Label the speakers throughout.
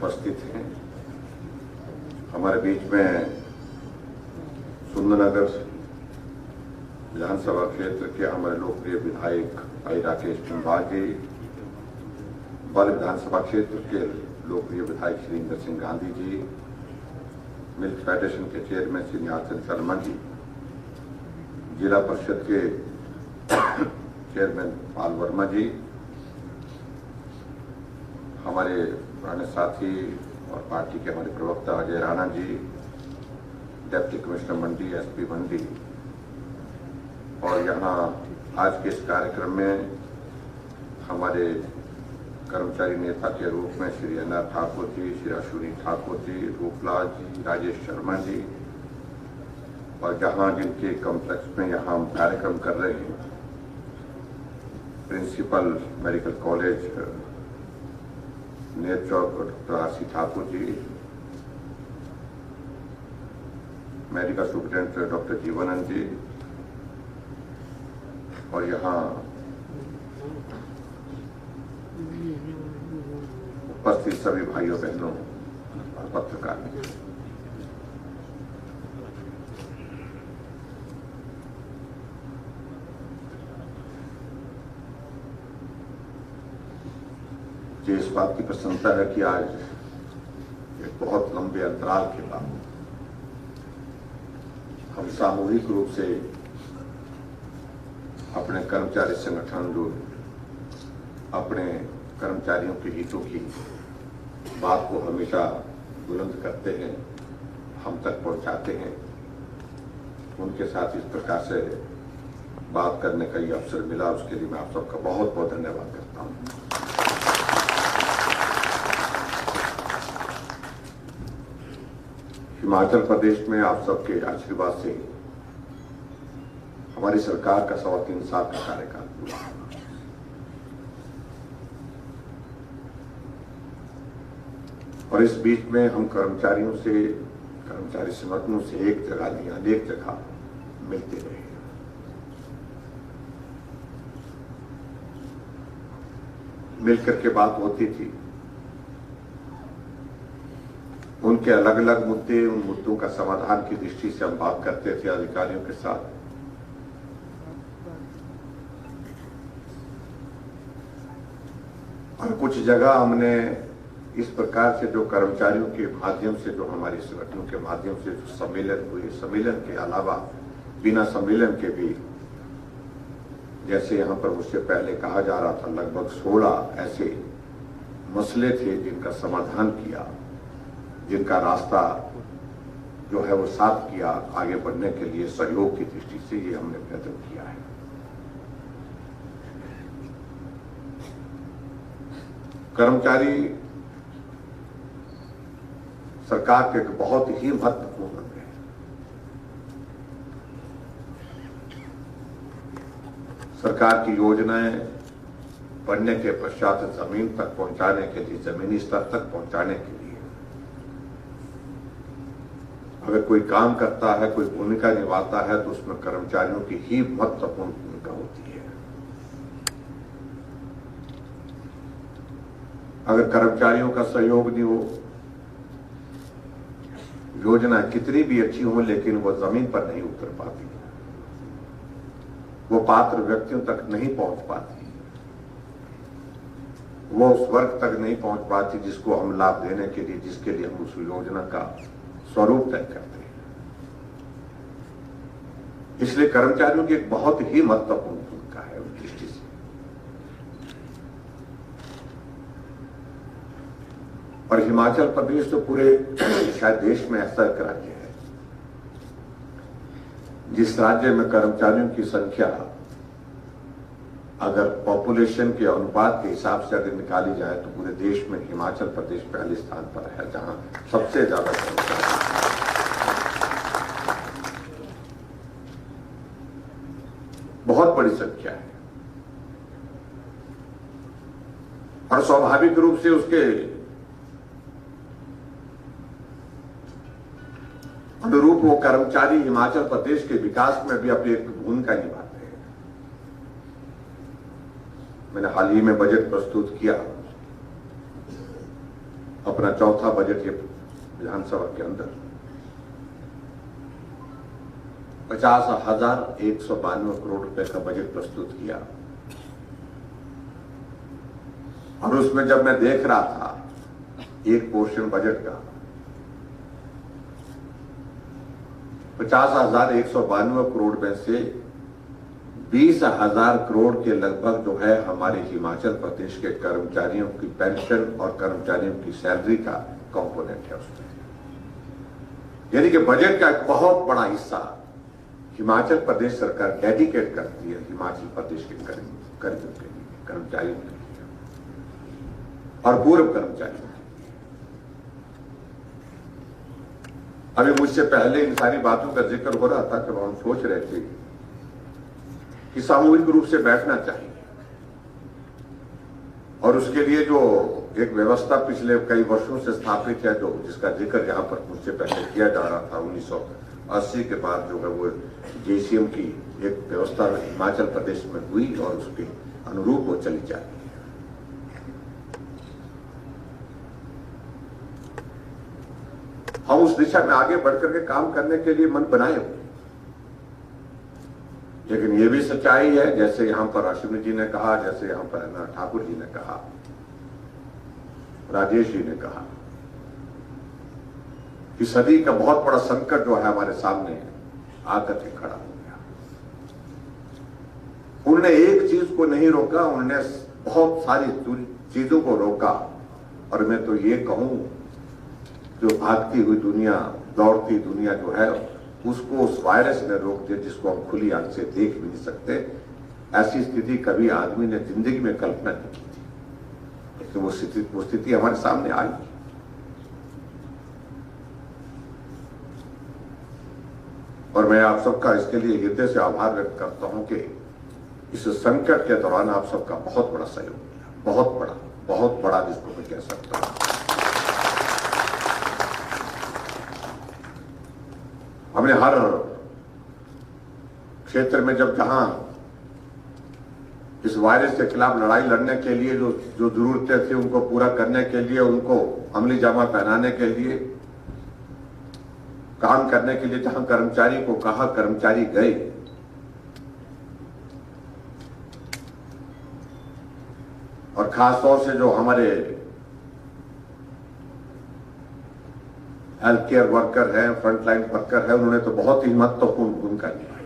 Speaker 1: उपस्थित हैं। हमारे बीच में सुंदरनगर विधानसभा क्षेत्र के हमारे लोकप्रिय विधायक भाई राकेश पिंबाल जी, बल विधानसभा क्षेत्र के लोकप्रिय विधायक श्री इंदर सिंह गांधी जी, मिल्क फेडरेशन के चेयरमैन श्री निहाल शर्मा जी, जिला परिषद के चेयरमैन पाल वर्मा जी, हमारे पुराने साथी और पार्टी के हमारे प्रवक्ता अजय राणा जी, डिप्टी कमिश्नर मंडी, एसपी मंडी, और यहाँ आज के इस कार्यक्रम में हमारे कर्मचारी नेता के रूप में श्री एनआर ठाकुर जी, श्री अश्विनी ठाकुर जी, रूपलाल जी, राजेश शर्मा जी, और जहाँ जिनके कॉम्प्लेक्स में यहाँ हम कार्यक्रम कर रहे हैं, प्रिंसिपल मेडिकल कॉलेज नेर चौक doctor RC Thakur ji, medical superintendent doctor जीवनंद जी, और यहाँ उपस्थित सभी भाइयों बहनों और पत्रकार, मुझे इस बात की प्रसन्नता है कि आज एक बहुत लंबे अंतराल के बाद हम सामूहिक रूप से अपने कर्मचारी संगठन जो अपने कर्मचारियों के हितों की बात को हमेशा बुलंद करते हैं, हम तक पहुंचाते हैं, उनके साथ इस प्रकार से बात करने का ये अवसर मिला, उसके लिए मैं आप सबका बहुत बहुत धन्यवाद करता हूं। हिमाचल प्रदेश में आप सबके आशीर्वाद से हमारी सरकार का 3.25 साल का कार्यकाल पूरा हुआ। और इस बीच में हम कर्मचारियों से, कर्मचारी संगठनों से एक जगह नहीं अनेक जगह मिलते रहे। मिलकर के बात होती थी, उनके अलग अलग मुद्दे, उन मुद्दों का समाधान की दृष्टि से हम बात करते थे अधिकारियों के साथ। और कुछ जगह हमने इस प्रकार से जो कर्मचारियों के माध्यम से, जो हमारी संगठनों के माध्यम से जो सम्मेलन हुए, सम्मेलन के अलावा बिना सम्मेलन के भी, जैसे यहां पर मुझसे पहले कहा जा रहा था, लगभग 16 ऐसे मसले थे जिनका समाधान किया, जिनका रास्ता जो है वो साफ किया आगे बढ़ने के लिए सहयोग की दृष्टि से। ये हमने प्रयत्न किया है। कर्मचारी सरकार के एक बहुत ही महत्वपूर्ण अंग है। सरकार की योजनाएं बनने के पश्चात जमीन तक पहुंचाने के लिए, जमीनी स्तर तक पहुंचाने के लिए अगर कोई काम करता है, कोई भूमिका निभाता है, तो उसमें कर्मचारियों की ही महत्वपूर्ण भूमिका होती है। अगर कर्मचारियों का सहयोग नहीं हो, योजना कितनी भी अच्छी हो लेकिन वो जमीन पर नहीं उतर पाती, वो पात्र व्यक्तियों तक नहीं पहुंच पाती, वो उस वर्ग तक नहीं पहुंच पाती जिसको हम लाभ देने के लिए, जिसके लिए हम उस योजना का स्वरूप तय करते हैं। इसलिए कर्मचारियों की एक बहुत ही महत्वपूर्ण भूमिका है उस दृष्टि से। और हिमाचल प्रदेश तो पूरे शायद देश में ऐसा एक राज्य है जिस राज्य में कर्मचारियों की संख्या अगर पॉपुलेशन के अनुपात के हिसाब से अगर निकाली जाए तो पूरे देश में हिमाचल प्रदेश पहले स्थान पर है, जहां सबसे ज्यादा कर्मचारी। बहुत बड़ी संख्या है और स्वाभाविक रूप से उसके अनुरूप वो कर्मचारी हिमाचल प्रदेश के विकास में भी अपनी एक भूमिका निभाते हैं। मैंने हाल ही में बजट प्रस्तुत किया अपना चौथा बजट ये विधानसभा के अंदर 50,192 करोड़ रुपए का बजट प्रस्तुत किया। और उसमें जब मैं देख रहा था एक पोर्शन बजट का 50,192 करोड़ में से 20,000 करोड़ के लगभग जो है हमारे हिमाचल प्रदेश के कर्मचारियों की पेंशन और कर्मचारियों की सैलरी का कंपोनेंट है उसमें। यानी कि बजट का एक बहुत बड़ा हिस्सा हिमाचल प्रदेश सरकार डेडिकेट करती है हिमाचल प्रदेश के कर्मियों के लिए, कर्मचारियों के लिए और पूर्व कर्मचारियों के लिए। अभी मुझसे पहले इन सारी बातों का जिक्र हो रहा था जब हम सोच रहे थे कि सामूहिक रूप से बैठना चाहिए और उसके लिए जो एक व्यवस्था पिछले कई वर्षों से स्थापित है, जो जिसका जिक्र यहां पर मुझसे पहले किया जा रहा था 1980 के बाद जो है वो जेसीएम की एक व्यवस्था हिमाचल प्रदेश में हुई और उसके अनुरूप वो चली जा रही है। हम उस दिशा में आगे बढ़कर के काम करने के लिए मन बनाए हुए, लेकिन ये भी सच्चाई है जैसे यहां पर अश्विनी जी ने कहा, जैसे यहां पर ठाकुर जी ने कहा, राजेश जी ने कहा कि सदी का बहुत बड़ा संकट जो है हमारे सामने आकर के खड़ा हो गया। उन्होंने एक चीज को नहीं रोका, उन्होंने बहुत सारी चीजों को रोका। और मैं तो ये कहूं जो भागती हुई दुनिया, दौड़ती दुनिया जो है उसको उस वायरस ने रोक दिया जिसको हम खुली आंख से देख भी नहीं सकते। ऐसी स्थिति कभी आदमी ने जिंदगी में कल्पना नहीं की थी, लेकिन वो स्थिति हमारे सामने आई। और मैं आप सबका इसके लिए हृदय से आभार व्यक्त करता हूं कि इस संकट के दौरान आप सबका बहुत बड़ा सहयोग किया, बहुत बड़ा जिसको मैं कह सकता हूं। हमने हर क्षेत्र में जहां इस वायरस के खिलाफ लड़ाई लड़ने के लिए जो जरूरतें थी उनको पूरा करने के लिए, उनको अमली जामा पहनाने के लिए, काम करने के लिए जहां कर्मचारी को कहा, कर्मचारी गए। और खासतौर से जो हमारे हेल्थ केयर वर्कर हैं, फ्रंटलाइन वर्कर हैं, उन्होंने तो बहुत ही महत्वपूर्ण भूमिका निभाई।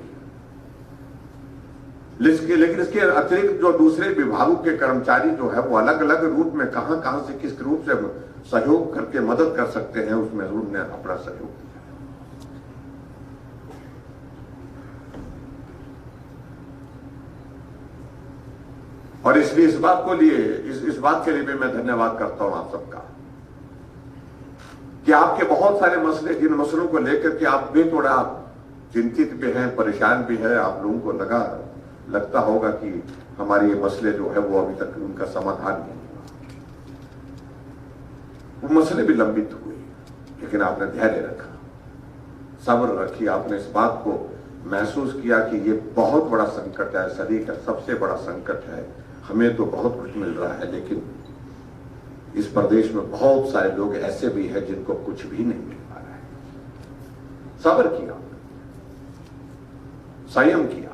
Speaker 1: लेकिन इसके अतिरिक्त जो दूसरे विभागों के कर्मचारी जो है वो अलग अलग रूप में कहां से किस रूप से सहयोग करके मदद कर सकते हैं, उसमें उन्होंने अपना सहयोग दिया। और इसलिए इस बात के लिए भी मैं धन्यवाद करता हूं आप सबका कि आपके बहुत सारे मसले, जिन मसलों को लेकर के आप भी थोड़ा चिंतित भी हैं, परेशान भी है, आप लोगों को लगता होगा कि हमारे ये मसले जो है वो अभी तक उनका समाधान नहीं हुआ। वो मसले भी लंबित हुए, लेकिन आपने धैर्य रखा, सब्र रखी, आपने इस बात को महसूस किया कि ये बहुत बड़ा संकट है, सदी का सबसे बड़ा संकट है। हमें तो बहुत कुछ मिल रहा है, लेकिन इस प्रदेश में बहुत सारे लोग ऐसे भी हैं जिनको कुछ भी नहीं मिल पा रहा है। सब्र किया, संयम किया,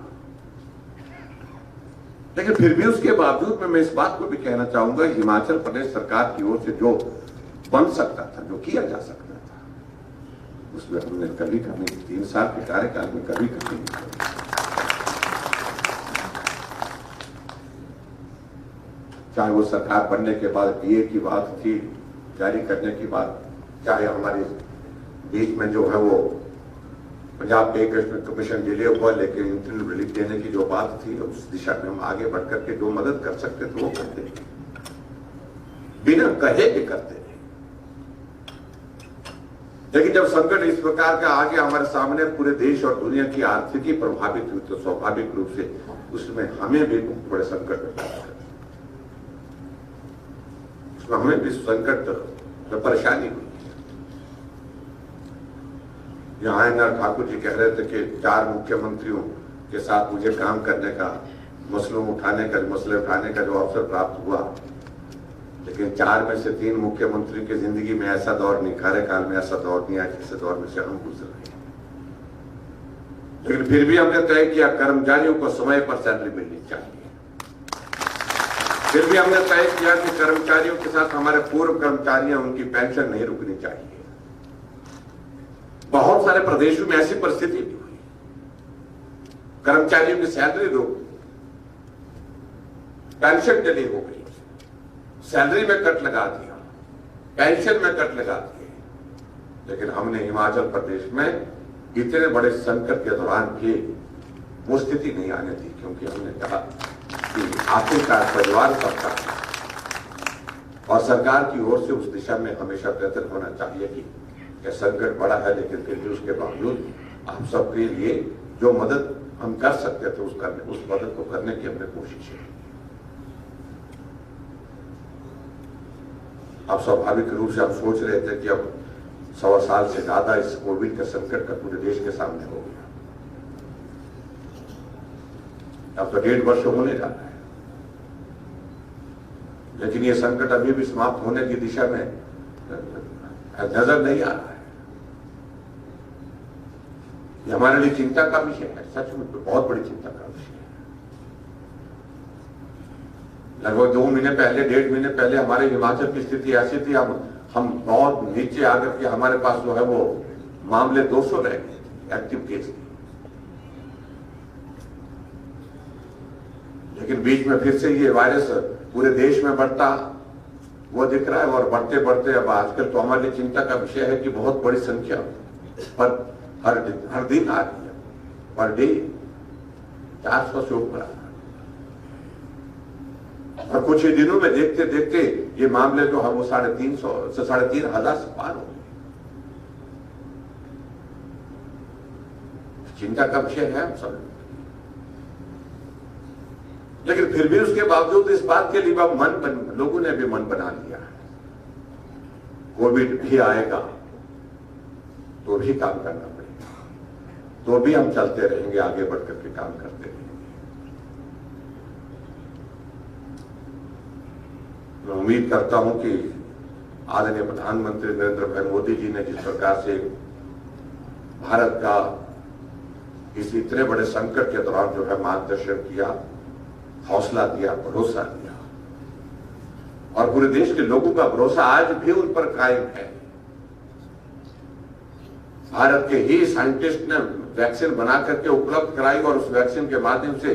Speaker 1: लेकिन फिर भी उसके बावजूद में मैं इस बात को भी कहना चाहूंगा, हिमाचल प्रदेश सरकार की ओर से जो बन सकता था, जो किया जा सकता था, उसमें हमने कभी 3 साल के कार्यकाल में कभी नहीं किया। चाहे वो सरकार बनने के बाद डीए की बात थी, जारी करने की बात, चाहे हमारे बीच में जो है वो पंजाब पे कमीशन डिले हुआ, लेकिन इंटरनल रिलीफ देने की जो बात थी उस दिशा में हम आगे बढ़ करके जो मदद कर सकते थे वो करते थे, बिना कहे भी करते थे। लेकिन जब संकट इस प्रकार का आ गया हमारे सामने, पूरे देश और दुनिया की आर्थिकी प्रभावित हुई, तो स्वाभाविक रूप से उसमें हमें भी बड़े संकट हमें भी संकट में परेशानी हुई। यहाँ ठाकुर जी कह रहे थे कि 4 मुख्यमंत्रियों के साथ मुझे काम करने का, मसले उठाने का जो अवसर प्राप्त हुआ, लेकिन 4 में से 3 मुख्यमंत्री की जिंदगी में ऐसा दौर नहीं, कार्यकाल में ऐसा दौर नहीं आया जिस दौर में से हम गुजर रहे हैं। लेकिन फिर भी हमने तय किया कर्मचारियों को समय पर सैलरी मिलनी चाहिए। फिर भी हमने तय किया कि कर्मचारियों के साथ हमारे पूर्व कर्मचारियों उनकी पेंशन नहीं रुकनी चाहिए। बहुत सारे प्रदेशों में ऐसी परिस्थिति भी हुई, कर्मचारियों की सैलरी रोक, पेंशन डिले हो गई, सैलरी में कट लगा दिया, पेंशन में कट लगा दिए। लेकिन हमने हिमाचल प्रदेश में इतने बड़े संकट के दौरान भी वो स्थिति नहीं आने दी, क्योंकि हमने कहा कि आखिरकार परिवार सबका है और सरकार की ओर से उस दिशा में हमेशा प्रयत्न होना चाहिए कि संकट बड़ा है, लेकिन फिर भी उसके बावजूद आप सबके लिए जो मदद हम कर सकते थे उस मदद को करने की हमने कोशिश की। अब स्वाभाविक रूप से हम सोच रहे थे कि अब 100 साल से ज्यादा इस कोविड के संकट का पूरे देश के सामने हो गया। अब तो 1.5 वर्ष होने जा रहा है, लेकिन ये संकट अभी भी समाप्त होने की दिशा में नजर नहीं आ रहा है। ये हमारे लिए चिंता का विषय है, सच में बहुत बड़ी चिंता का विषय है। लगभग 2 महीने पहले, 1.5 महीने पहले हमारे हिमाचल की स्थिति ऐसी थी, हम बहुत नीचे आकर के हमारे पास जो है वो मामले 200 रह गए एक्टिव केस। लेकिन बीच में फिर से ये वायरस पूरे देश में बढ़ता वो दिख रहा है, और बढ़ते बढ़ते अब आजकल तो हमारे लिए चिंता का विषय है कि बहुत बड़ी संख्या पर हर दिन आ रही है, पर डे 400 से ऊपर आ रहा है। और कुछ ही दिनों में देखते देखते ये मामले जो है वो 350 से 3,500 से पार हो गए। चिंता का विषय है हम सब, लेकिन फिर भी उसके बावजूद इस बात के लिए लोगों ने भी मन बना लिया है, कोविड भी आएगा तो भी काम करना पड़ेगा, तो भी हम चलते रहेंगे, आगे बढ़कर के काम करते रहेंगे। मैं उम्मीद करता हूं कि आदरणीय प्रधानमंत्री नरेंद्र भाई मोदी जी ने जिस प्रकार से भारत का इस इतने बड़े संकट के दौरान जो है मार्गदर्शन किया, हौसला दिया, भरोसा दिया, और पूरे देश के लोगों का भरोसा आज भी उन पर कायम है। भारत के ही साइंटिस्ट ने वैक्सीन बना करके उपलब्ध कराई, और उस वैक्सीन के माध्यम से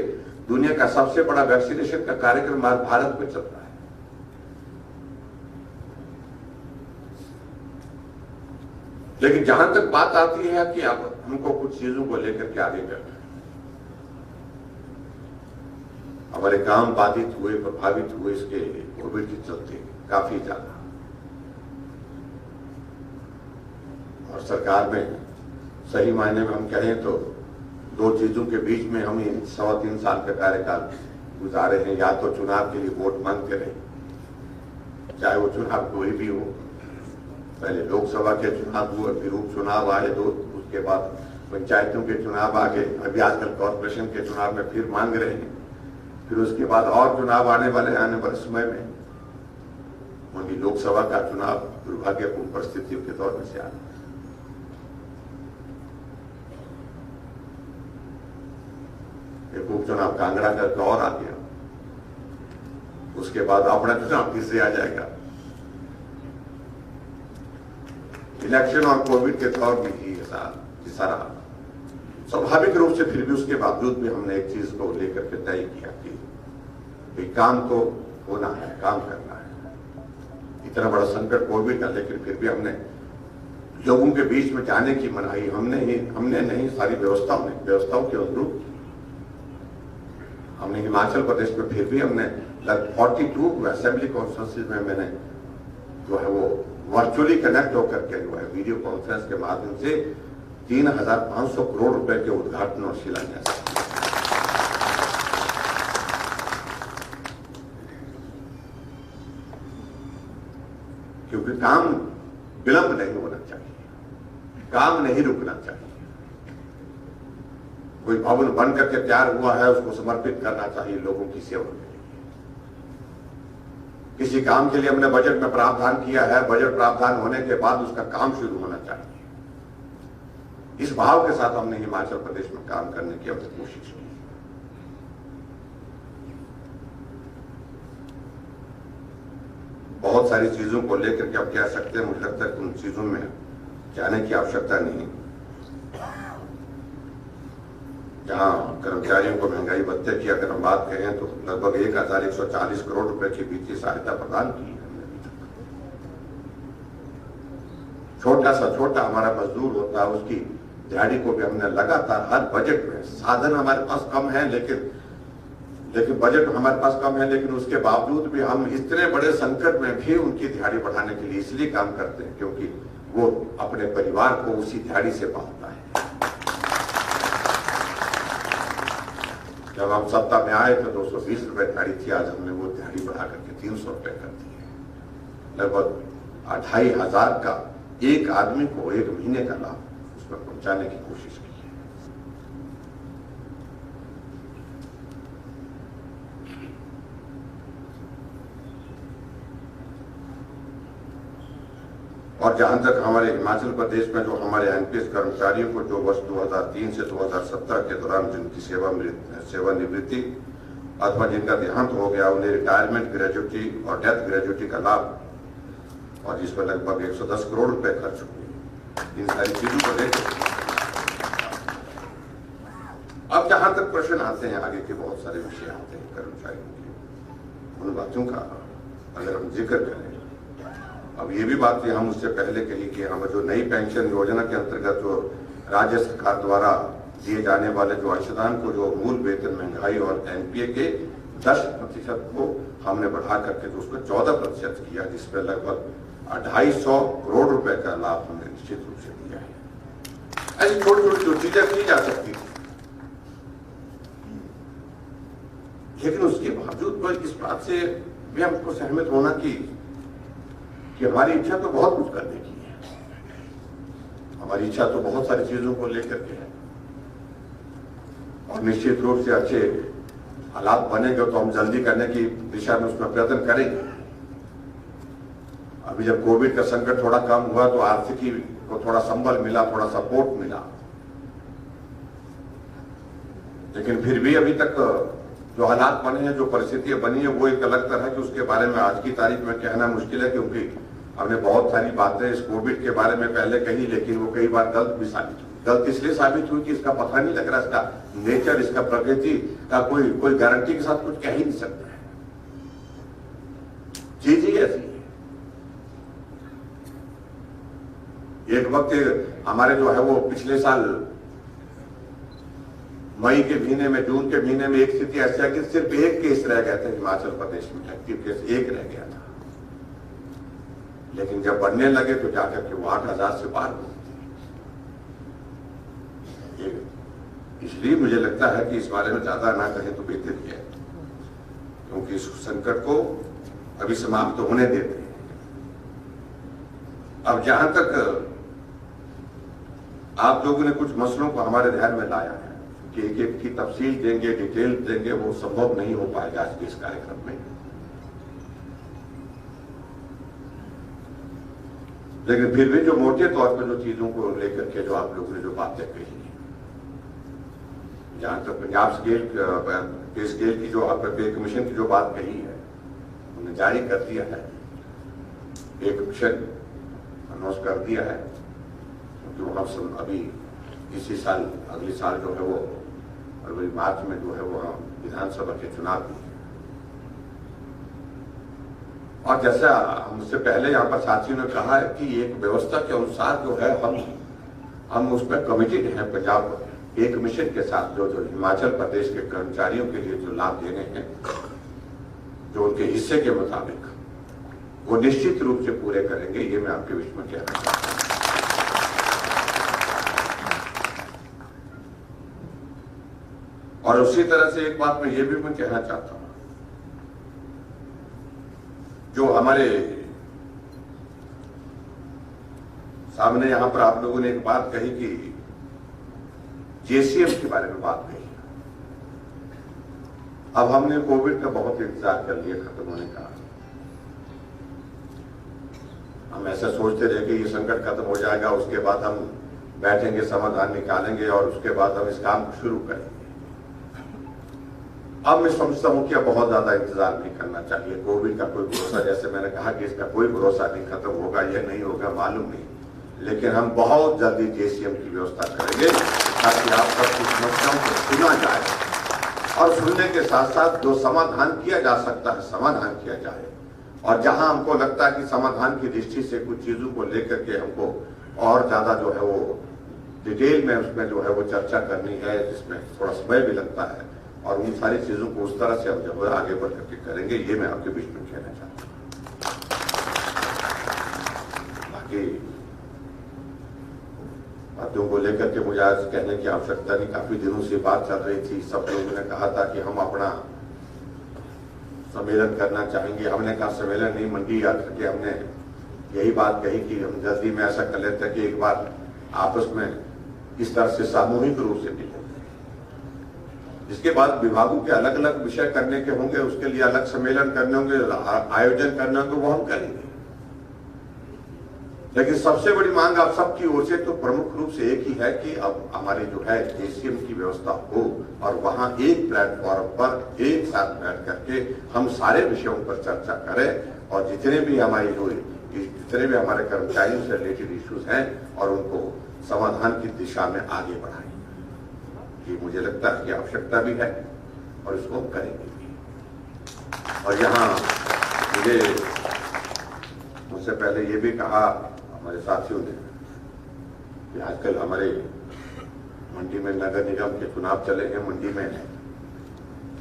Speaker 1: दुनिया का सबसे बड़ा वैक्सीनेशन का कार्यक्रम आज भारत में चल रहा है। लेकिन जहां तक बात आती है कि अब हमको कुछ चीजों को लेकर के आगे करना है, हमारे काम बाधित हुए, प्रभावित हुए इसके कोविड के चलते काफी ज्यादा, और सरकार में सही मायने में हम कहें तो 2 चीजों के बीच में हम 3.25 साल का कार्यकाल गुजारे हैं। या तो चुनाव के लिए वोट मांगते रहे, चाहे वो चुनाव कोई भी हो, पहले लोकसभा के चुनाव हुए, फिर उपचुनाव आए 2, उसके बाद पंचायतों के चुनाव आ गए, अभी आजकल कॉर्पोरेशन के चुनाव में फिर मांग रहे हैं, फिर उसके बाद और चुनाव आने वाले समय में वही लोकसभा का चुनाव दुर्भाग्यपूर्ण परिस्थितियों के दौर में से आ रहा है। एक उपचुनाव कांगड़ा का दौर आ गया, उसके बाद अपना चुनाव फिर से आ जाएगा। इलेक्शन और कोविड के दौर में ही सारा स्वाभाविक रूप से, फिर भी उसके बावजूद भी हमने एक चीज को लेकर के तय किया कि काम तो होना है, काम करना है। इतना बड़ा संकट कोविड का, लेकिन फिर भी हमने लोगों के बीच में जाने की मनाही हमने नहीं, सारी व्यवस्थाओं के अनुरूप हमने हिमाचल प्रदेश में फिर भी हमने 42 असेंबली कॉन्फ्रेंसेस में मैंने जो है वो वर्चुअली कनेक्ट होकर के जो है वीडियो कॉन्फ्रेंस के माध्यम से 3,500 करोड़ रुपए के उद्घाटन और शिलान्यास, क्योंकि काम विलंब नहीं होना चाहिए, काम नहीं रुकना चाहिए। कोई भवन बन करके तैयार हुआ है, उसको समर्पित करना चाहिए लोगों की सेवा के लिए। किसी काम के लिए हमने बजट में प्रावधान किया है, बजट प्रावधान होने के बाद उसका काम शुरू होना चाहिए। इस भाव के साथ हमने हिमाचल प्रदेश में काम करने की हमने कोशिश की। बहुत सारी चीजों को लेकर के आप कह सकते हैं, मुझे लगता है कि उन चीजों में जाने की आवश्यकता नहीं। जहां कर्मचारियों को महंगाई भत्ते की अगर हम बात करें तो लगभग 1140 करोड़ रुपए की वित्तीय सहायता प्रदान की है। छोटा हमारा मजदूर होता है, उसकी दिहाड़ी को भी हमने लगातार हर बजट में, साधन हमारे पास कम है लेकिन बजट हमारे पास कम है, लेकिन उसके बावजूद भी हम इतने बड़े संकट में भी उनकी दिहाड़ी बढ़ाने के लिए इसलिए काम करते हैं क्योंकि वो अपने परिवार को उसी दिहाड़ी से पालता है। जब हम सत्ता में आए तो 220 रुपए दिहाड़ी थी, आज हमने वो दिहाड़ी बढ़ा करके 300 रुपए कर दी है। लगभग 2500 का एक आदमी को एक महीने का लाभ उसमें पहुंचाने की कोशिश की है। और जहां तक हमारे हिमाचल प्रदेश में जो हमारे एनपीएस कर्मचारियों को जो वर्ष 2003 से 2017 के दौरान जिनकी सेवानिवृत्ति अथवा जिनका देहांत हो गया, उन्हें रिटायरमेंट ग्रेजुटी और डेथ ग्रेजुटी का लाभ, और जिसमें लगभग 110 करोड़ रुपए खर्च हुए। इन सारी चीजों को लेकर अब जहां तक प्रश्न आते हैं, आगे के बहुत सारे विषय आते हैं कर्मचारियों के, उन बातों का अगर हम जिक्र करें, अब ये भी बात थी हम उससे पहले कही कि हम जो नई पेंशन योजना के अंतर्गत जो राज्य सरकार द्वारा दिए जाने वाले जो अंशदान को, जो मूल वेतन महंगाई और एनपीए के 10% को हमने बढ़ा करके जो उसको 14% किया, जिसमें लगभग 250 करोड़ रुपए का लाभ हमने निश्चित रूप से दिया है। ऐसी छोटी छोटी जो चीजें की जा सकती थी, लेकिन उसके बावजूद इस बात से भी हमको सहमत होना कि हमारी इच्छा तो बहुत कुछ करने की है, हमारी इच्छा तो बहुत सारी चीजों को लेकर के है, और निश्चित रूप से अच्छे हालात बनेंगे तो हम जल्दी करने की दिशा में उसमें प्रयत्न करेंगे। अभी जब कोविड का संकट थोड़ा कम हुआ तो आर्थिकी को थोड़ा संबल मिला, थोड़ा सपोर्ट मिला, लेकिन फिर भी अभी तक जो हालात बने हैं, जो परिस्थितियां बनी है, वो एक अलग तरह की, उसके बारे में आज की तारीख में कहना मुश्किल है, क्योंकि हमने बहुत सारी बातें इस कोविड के बारे में पहले कही, लेकिन वो कई बार गलत भी साबित हुई। गलत इसलिए साबित हुई कि इसका पता नहीं लग रहा, इसका नेचर, इसका प्रकृति का कोई गारंटी के साथ कुछ कह ही नहीं सकता है। चीज ही ऐसी है। एक वक्त हमारे जो है वो पिछले साल मई के महीने में, जून के महीने में एक स्थिति ऐसी है कि सिर्फ एक केस रह गया था हिमाचल प्रदेश में, एक्टिव केस एक रह गया था, लेकिन जब बढ़ने लगे तो जाकर के वो 8000 से पार हो गए। इसलिए मुझे लगता है कि इस बारे में ज्यादा ना कहें तो बेहतर ही है, क्योंकि इस संकट को अभी समाप्त तो होने देते हैं। अब जहां तक आप लोगों ने कुछ मसलों को हमारे ध्यान में लाया है कि एक एक की तफसील देंगे, डिटेल देंगे, वो संभव नहीं हो पाएगा आज के इस कार्यक्रम में, लेकिन फिर भी जो मोटे तौर पर जो चीजों को लेकर के जो आप लोगों ने जो बातें कही, जहां तक पंजाब पे स्केल की जो आपने पे कमीशन की जो बात कही है, उन्होंने जारी कर दिया है, पे कमीशन अनाउंस कर दिया है, क्योंकि वो हम अभी इसी साल, अगले साल जो है वो फरवरी मार्च में जो है वो विधानसभा के चुनाव भी है। और जैसा हमसे पहले यहाँ पर साथियों ने कहा है कि एक व्यवस्था के अनुसार जो है हम उसमें कमिटेड हैं पंजाब पे कमीशन के साथ, जो हिमाचल प्रदेश के कर्मचारियों के लिए जो लाभ देने हैं, जो उनके हिस्से के मुताबिक, वो निश्चित रूप से पूरे करेंगे। ये मैं आपके बीच में कहना चाहता हूं। और उसी तरह से एक बात मैं ये भी मैं कहना चाहता हूं, जो हमारे सामने यहां पर आप लोगों ने एक बात कही कि जेसीएम के बारे में बात कही। अब हमने कोविड का बहुत इंतजार कर लिया खत्म होने का, हम ऐसा सोचते रहे कि ये संकट खत्म हो जाएगा, उसके बाद हम बैठेंगे, समाधान निकालेंगे और उसके बाद हम इस काम को शुरू करेंगे। अब मैं समझता हूं कि अब बहुत ज्यादा इंतजार नहीं करना चाहिए। कोविड का कोई भरोसा, जैसे मैंने कहा कि इसका कोई भरोसा नहीं, खत्म होगा या नहीं होगा मालूम नहीं, लेकिन हम बहुत जल्दी जेसीएम की व्यवस्था करेंगे ताकि आप सबकी समस्याओं को सुना जाए और सुनने के साथ साथ जो समाधान किया जा सकता है समाधान किया जाए, और जहां हमको लगता है कि समाधान की दृष्टि से कुछ चीजों को लेकर के हमको और ज्यादा जो है वो डिटेल में उसमें जो है वो चर्चा करनी है, जिसमें थोड़ा समय भी लगता है, और उन सारी चीजों को उस तरह से हम जो है आगे बढ़ करके करेंगे। ये मैं आपके बीच में कहना चाहता हूं। बाकी बातों को लेकर के मुझे आज कहने की आवश्यकता नहीं, काफी दिनों से बात चल रही थी। सब लोगों ने कहा था कि हम अपना सम्मेलन करना चाहेंगे। हमने कहा सम्मेलन नहीं, मंडी यात्रा के हमने यही बात कही कि हम जल्दी में ऐसा कर लेते हैं कि एक बार आपस में इस तरह से सामूहिक रूप से मिले, जिसके बाद विभागों के अलग अलग विषय करने के होंगे, उसके लिए अलग सम्मेलन करने होंगे, आयोजन करने होंगे, वो हम करेंगे। लेकिन सबसे बड़ी मांग आप सबकी ओर से तो प्रमुख रूप से एक ही है कि अब हमारी जो है जेसीएम की व्यवस्था हो और वहां एक प्लेटफॉर्म पर एक साथ बैठ करके हम सारे विषयों पर चर्चा करें और जितने भी हमारे कर्मचारियों से रिलेटेड इश्यूज हैं और उनको समाधान की दिशा में आगे बढ़ाएं। ये मुझे लगता है कि आवश्यकता भी है और इसको हम करेंगे भी। और यहाँ मुझसे पहले ये भी कहा हमारे साथियों ने कि आजकल हमारे मंडी में नगर निगम के चुनाव चले हैं।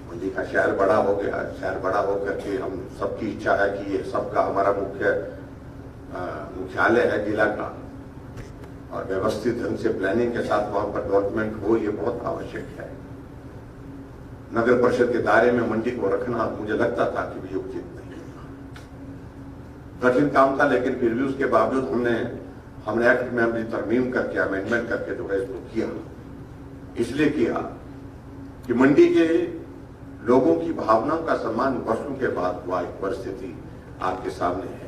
Speaker 1: मंडी का शहर बड़ा हो गया, शहर बड़ा होकर के हम सबकी इच्छा है कि ये सबका हमारा मुख्यालय है जिला का, और व्यवस्थित ढंग से प्लानिंग के साथ वहां पर डेवलपमेंट हो, ये बहुत आवश्यक है। नगर परिषद के दायरे में मंडी को रखना मुझे लगता था कि ये उचित नहीं, कठिन काम था, लेकिन फिर भी उसके बावजूद हमने एक्ट में अपनी तरमीम करके अमेंडमेंट करके जो है इसको किया। इसलिए किया कि मंडी के लोगों की भावनाओं का सम्मान वर्षों के बाद हुआ एक परिस्थिति आपके सामने है।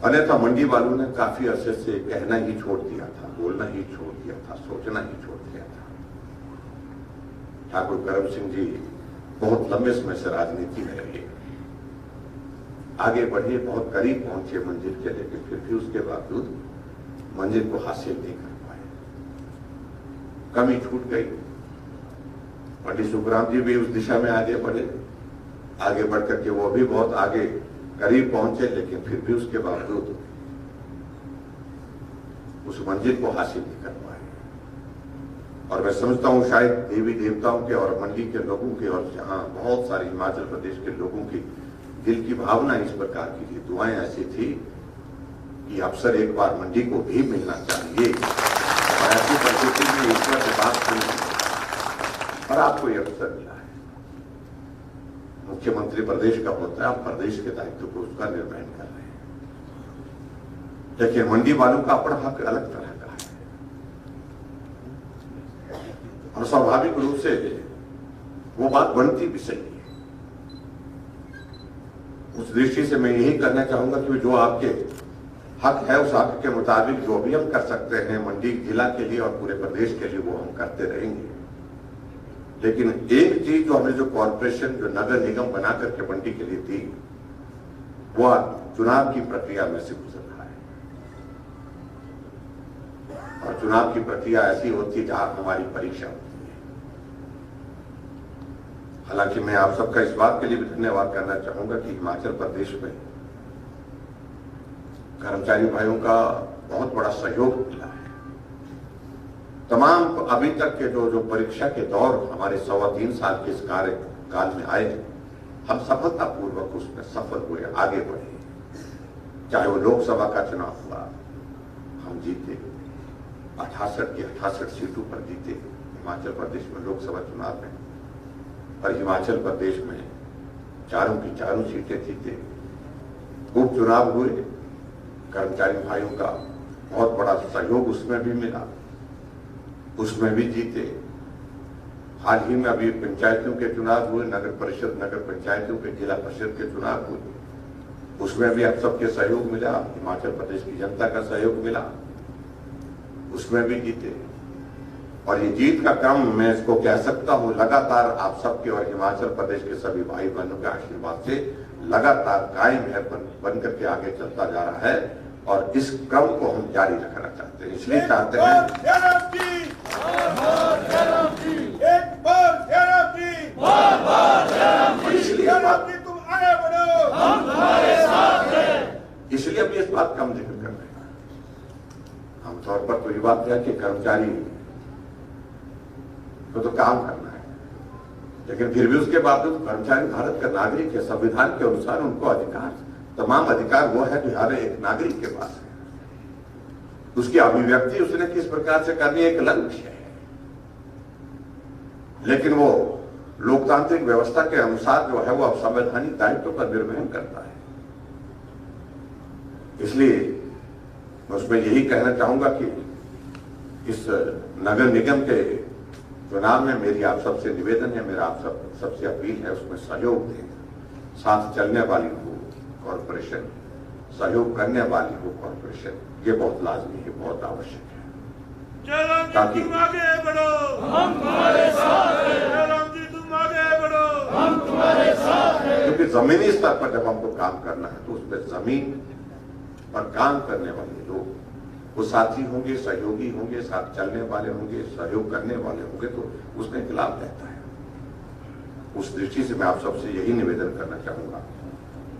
Speaker 1: अन्यथा मंडी वालों ने काफी अरसे से कहना ही छोड़ दिया था, बोलना ही छोड़ दिया था, सोचना ही छोड़ दिया था। ठाकुर करम सिंह जी बहुत लंबे समय से राजनीति में रहे, आगे बढ़े, बहुत करीब पहुंचे मंजिल के, लेकिन फिर भी उसके बावजूद मंजिल को हासिल नहीं कर पाए, कमी छूट गई। पंडित सुखराम जी भी उस दिशा में आगे बढ़े, आगे बढ़कर के वो भी बहुत आगे करीब पहुंचे, लेकिन फिर भी उसके बावजूद उस मंजिल को हासिल नहीं कर पाए। और मैं समझता हूं शायद देवी देवताओं के और मंडी के लोगों के और जहां बहुत सारे हिमाचल प्रदेश के लोगों की दिल की भावना इस प्रकार की थी, दुआएं ऐसी थी कि अवसर एक बार मंडी को भी मिलना चाहिए, और ऐसी परिस्थिति में ईश्वर से बात सुनी और आपको यह अवसर मिला है। मुख्यमंत्री प्रदेश का होता है, आप प्रदेश के दायित्व को उसका निर्वहन कर रहे हैं, लेकिन मंडी वालों का अपना हक अलग तरह का है, और स्वाभाविक रूप से वो बात बनती भी सही है। उस दृष्टि से मैं यही करना चाहूंगा कि जो आपके हक है उस हक के मुताबिक जो भी हम कर सकते हैं मंडी जिला के लिए और पूरे प्रदेश के लिए वो हम करते रहेंगे। लेकिन एक चीज जो हमें जो कॉर्पोरेशन जो नगर निगम बना करके मंडी के लिए दी, वो चुनाव की प्रक्रिया में से गुजर रहा है, और चुनाव की प्रक्रिया ऐसी होती है जहां हमारी परीक्षा होती है। हालांकि मैं आप सबका इस बात के लिए भी धन्यवाद करना चाहूंगा कि हिमाचल प्रदेश में कर्मचारी भाइयों का बहुत बड़ा सहयोग मिला है। तमाम अभी तक के जो परीक्षा के दौर हमारे 3.25 साल के इस कार्यकाल में आए, हम सफलतापूर्वक उसमें सफल हुए, आगे बढ़े। चाहे वो लोकसभा का चुनाव हुआ, हम जीते, 68 की 68 सीटों पर जीते हिमाचल प्रदेश में लोकसभा चुनाव में, और हिमाचल प्रदेश में 4 की 4 सीटें जीते। उपचुनाव हुए, कर्मचारी भाइयों का बहुत बड़ा सहयोग उसमें भी मिला, उसमें भी जीते। हाल ही में अभी पंचायतों के चुनाव हुए, नगर परिषद, नगर पंचायतों के, जिला परिषद के चुनाव हुए, उसमें भी आप सबके सहयोग मिला, हिमाचल प्रदेश की जनता का सहयोग मिला, उसमें भी जीते। और ये जीत का क्रम मैं इसको कह सकता हूं लगातार आप सबके और हिमाचल प्रदेश के सभी भाई बहनों के आशीर्वाद से लगातार कायम है, बन करके आगे चलता जा रहा है। और इस क्रम को हम जारी रखना चाहते हैं, इसलिए चाहते हैं
Speaker 2: तुम आगे बढ़ो, हम तुम्हारे साथ हैं।
Speaker 1: इसलिए हम इस बात का हम जिक्र कर रहे हैं। आमतौर पर तो ये बात है कि कर्मचारी को तो काम करना है, लेकिन फिर भी उसके बावजूद कर्मचारी भारत का नागरिक है। संविधान के अनुसार उनको अधिकार, तमाम अधिकार वो है जो हर एक नागरिक के पास है। उसकी अभिव्यक्ति उसने किस प्रकार से करनी है एक अलग विषय है, लेकिन वो लोकतांत्रिक व्यवस्था के अनुसार जो है वो अब संवैधानिक दायित्व का निर्वहन करता है। इसलिए मैं उसमें यही कहना चाहूंगा कि इस नगर निगम के चुनाव में मेरी आप सबसे निवेदन है, मेरा आप सबसे अपील है, उसमें सहयोग दें। साथ चलने वाली हो कॉरपोरेशन, सहयोग करने वाली हो कॉरपोरेशन, ये बहुत लाजमी है, बहुत आवश्यक है, ताकि
Speaker 2: तुम आगे बढ़ो, हम तुम्हारे साथ हैं। जयराम जी तुम आगे बढ़ो, हम तुम्हारे साथ हैं।
Speaker 1: क्योंकि जमीनी स्तर पर जब हमको काम करना है तो उसमें जमीन पर काम करने वाले लोग वो साथी होंगे, सहयोगी होंगे, साथ चलने वाले होंगे, सहयोग करने वाले होंगे, तो उसमें इनकलाब रहता है। उस दृष्टि से मैं आप सबसे यही निवेदन करना चाहूंगा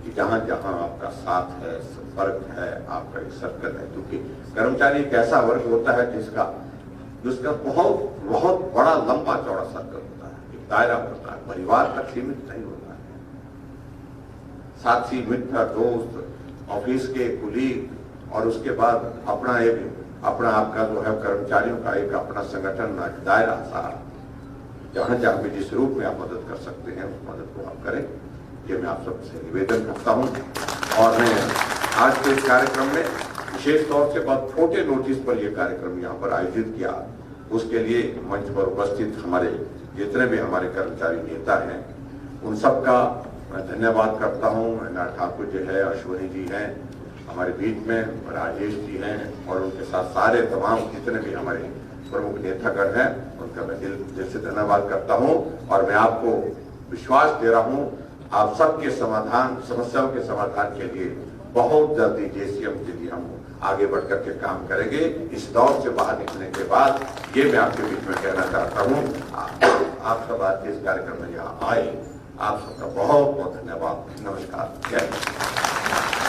Speaker 1: कि जहां जहां आपका साथ है, संपर्क है, आपका एक सर्कल है, क्योंकि कर्मचारी एक ऐसा वर्ग होता है जिसका बहुत बहुत बड़ा लंबा चौड़ा सर्कल होता है, एक दायरा होता है, परिवार तक सीमित नहीं होता है। साथी, मित्र, दोस्त, ऑफिस के कुलीग, और उसके बाद अपना आपका जो है कर्मचारियों का एक अपना संगठन, दायरा सारा, जहां जहां भी जिस रूप में आप मदद कर सकते हैं उस मदद को आप करें, ये मैं आप सबसे निवेदन करता हूं। और मैं आज के इस कार्यक्रम में विशेष तौर से बहुत छोटे नोटिस पर यह कार्यक्रम यहाँ पर आयोजित किया, उसके लिए मंच पर उपस्थित हमारे जितने भी हमारे कर्मचारी नेता हैं उन सबका मैं धन्यवाद करता हूँ। मैना ठाकुर जी है, अश्वनी जी हैं हमारे बीच में, राजेश जी हैं, और उनके साथ सारे तमाम जितने भी हमारे प्रमुख नेतागण हैं उनका मैं दिल से धन्यवाद करता हूं। और मैं आपको विश्वास दे रहा हूं आप सबके समस्याओं के समाधान के लिए बहुत जल्दी जेसीएम के लिए हम आगे बढ़कर के काम करेंगे। इस दौर से बाहर निकलने के बाद ये मैं आपके बीच में कहना चाहता हूं, आप सब आज के इस कार्यक्रम में यहाँ आए, आप सबका बहुत बहुत धन्यवाद। नमस्कार, जय हिंद।